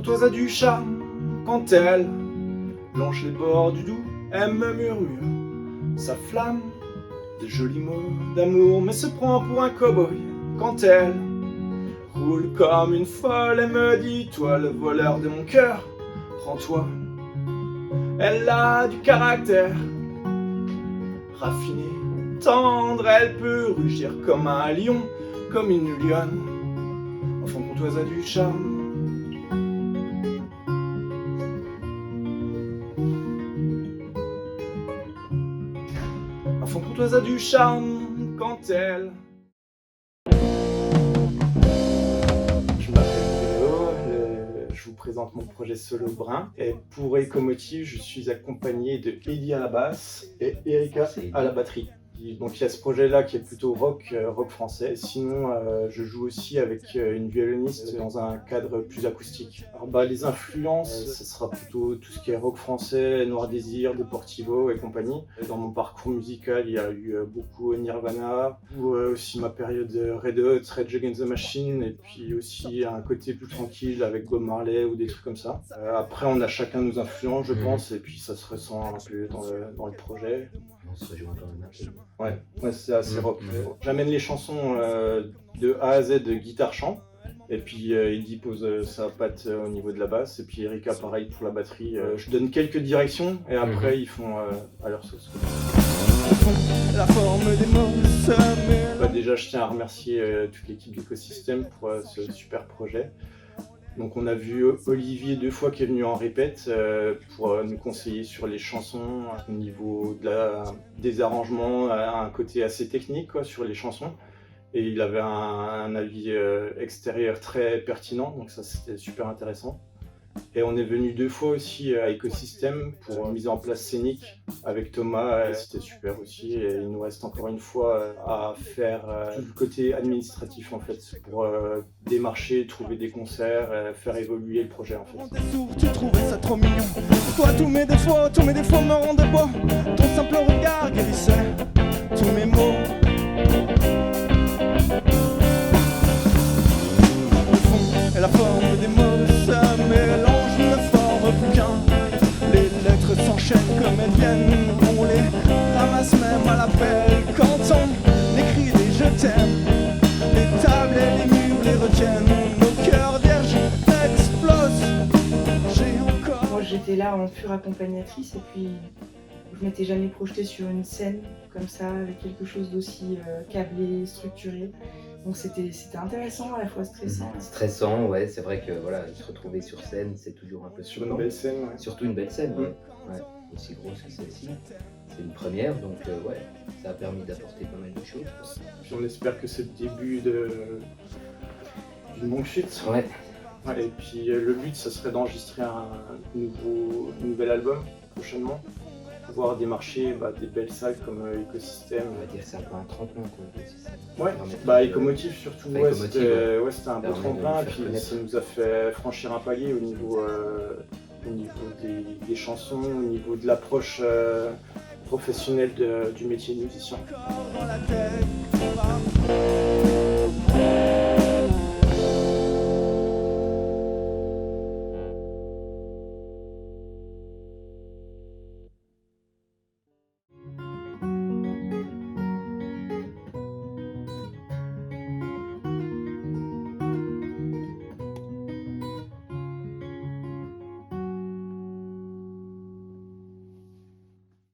courtoise a du charme quand elle longe les bords du Doubs. Elle me murmure sa flamme, des jolis mots d'amour, mais se prend pour un cow-boy quand elle roule comme une folle. Elle me dit, toi le voleur de mon cœur, rends-toi. Elle a du caractère raffiné, tendre, elle peut rugir comme un lion, comme une lionne. Enfant courtoise a du charme. Enfant courtoise a du charme quand elle... Je m'appelle Léo, je vous présente mon projet Solo Brun. Et pour Ecomotive, je suis accompagné de Ellie à la basse et Erika à la batterie. Donc il y a ce projet-là qui est plutôt rock français. Sinon, je joue aussi avec une violoniste dans un cadre plus acoustique. Alors les influences, ça sera plutôt tout ce qui est rock français, Noir Désir, Deportivo et compagnie. Dans mon parcours musical, il y a eu beaucoup Nirvana, ou aussi ma période Red Hot, Rage Against the Machine, et puis aussi un côté plus tranquille avec Bob Marley ou des trucs comme ça. Après, on a chacun nos influences, je pense, et puis ça se ressent un peu dans le projet. On se rejoint quand même un peu. Ouais, c'est assez rock. J'amène les chansons de A à Z de guitare-chant. Et puis Eddie pose sa patte au niveau de la basse. Et puis Erika, pareil pour la batterie. Je donne quelques directions et après ils font à leur sauce. La forme des mots, Déjà, je tiens à remercier toute l'équipe d'Écosystème pour ce super projet. Donc on a vu Olivier 2 fois qui est venu en répète pour nous conseiller sur les chansons au niveau des arrangements, un côté assez technique sur les chansons. Et il avait un avis extérieur très pertinent, donc ça c'était super intéressant. Et on est venu 2 fois aussi à Écosystème pour une mise en place scénique avec Thomas, et c'était super aussi. Et il nous reste encore une fois à faire tout le côté administratif en fait, pour démarcher, trouver des concerts, faire évoluer le projet en fait. tu trouvais ça trop mignon. Toi, tous mes défauts me rendaient beau. Ton simple regard guérissait tous mes maux. Au fond, et la forme des mots se mélange, ne forme plus qu'un. Les lettres s'enchaînent comme elles viennent. On les ramasse même à l'appel. Quand on écrit des je t'aime, les tables et les murs les retiennent. Nos cœurs vierges explosent. J'ai encore... Moi j'étais là en pure accompagnatrice et puis je m'étais jamais projetée sur une scène comme ça avec quelque chose d'aussi câblé, structuré. Donc c'était intéressant, à la fois stressant. Stressant, ouais, c'est vrai que voilà, se retrouver sur scène, c'est toujours un peu Sur une belle scène, ouais. Surtout une belle scène, ouais. Aussi grosse que celle-ci. C'est une première, donc ouais, ça a permis d'apporter pas mal de choses. Puis on espère que c'est le début d'une longue suite. Ouais. Et puis le but, ça serait d'enregistrer un nouvel album prochainement. Pouvoir démarcher des belles salles comme Écosystème. On va dire c'est un peu un tremplin quoi. Ouais, Ecomotive surtout, c'était un beau tremplin, et puis connaître. ça nous a fait franchir un palier au niveau des chansons, au niveau de l'approche professionnelle du métier de musicien. Dans la tête,